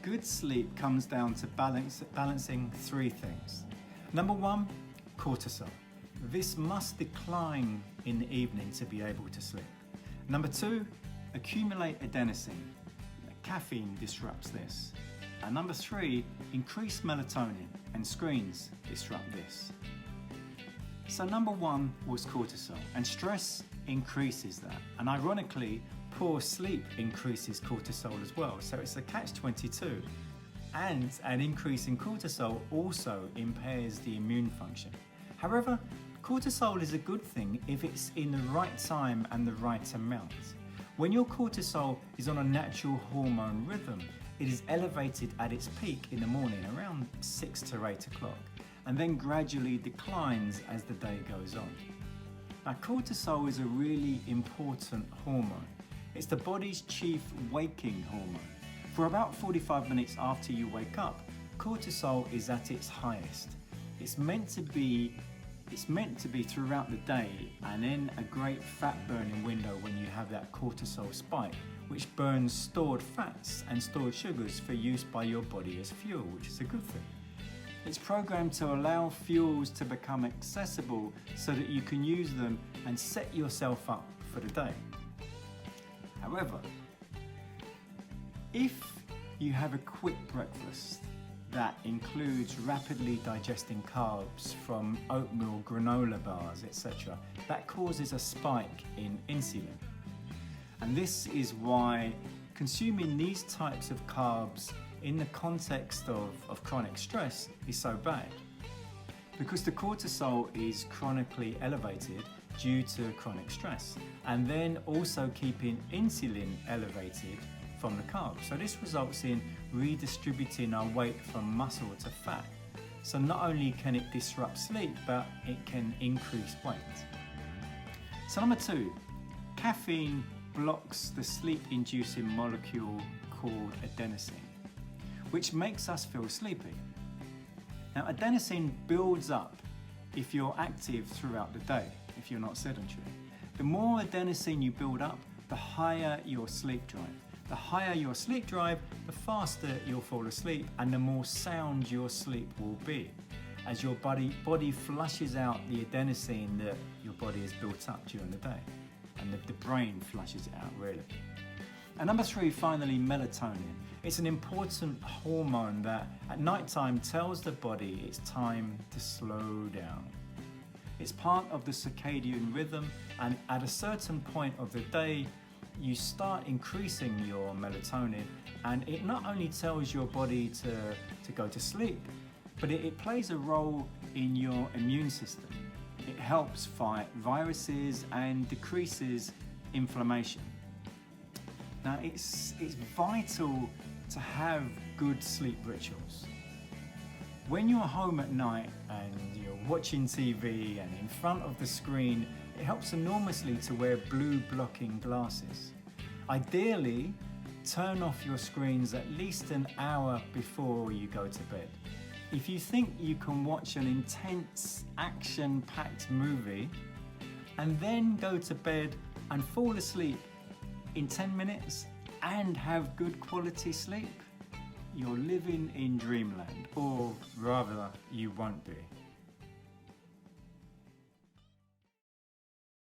Good sleep comes down to balancing three things. Number one, cortisol. This must decline in the evening to be able to sleep. Number two, accumulate adenosine. Caffeine disrupts this. And number three, increase melatonin, and screens disrupt this. So number one was cortisol, and stress increases that. And ironically, poor sleep increases cortisol as well. So it's a catch-22. And an increase in cortisol also impairs the immune function. However, cortisol is a good thing if it's in the right time and the right amount. When your cortisol is on a natural hormone rhythm, it is elevated at its peak in the morning around 6 to 8 o'clock and then gradually declines as the day goes on. Now, cortisol is a really important hormone. It's the body's chief waking hormone. For about 45 minutes after you wake up, cortisol is at its highest. It's meant to be throughout the day, and then a great fat burning window when you have that cortisol spike, which burns stored fats and stored sugars for use by your body as fuel, which is a good thing. It's programmed to allow fuels to become accessible so that you can use them and set yourself up for the day. However, if you have a quick breakfast that includes rapidly digesting carbs from oatmeal, granola bars, etc., that causes a spike in insulin. And this is why consuming these types of carbs in the context of chronic stress is so bad. Because the cortisol is chronically elevated due to chronic stress, and then also keeping insulin elevated from the carbs. So this results in redistributing our weight from muscle to fat. So not only can it disrupt sleep, but it can increase weight. So number two, caffeine blocks the sleep-inducing molecule called adenosine, which makes us feel sleepy. Now, adenosine builds up if you're active throughout the day, if you're not sedentary. The more adenosine you build up, the higher your sleep drive. The higher your sleep drive, the faster you'll fall asleep and the more sound your sleep will be, as your body flushes out the adenosine that your body has built up during the day, and the brain flushes it out really. And number three, finally, melatonin. It's an important hormone that at nighttime tells the body it's time to slow down. It's part of the circadian rhythm, and at a certain point of the day, you start increasing your melatonin, and it not only tells your body to go to sleep, but it plays a role in your immune system. It helps fight viruses and decreases inflammation. Now, it's vital to have good sleep rituals. When you're home at night and you're watching TV and in front of the screen, it helps enormously to wear blue blocking glasses. Ideally, turn off your screens at least an hour before you go to bed. If you think you can watch an intense, action-packed movie and then go to bed and fall asleep in 10 minutes and have good quality sleep, you're living in dreamland, or rather, you won't be.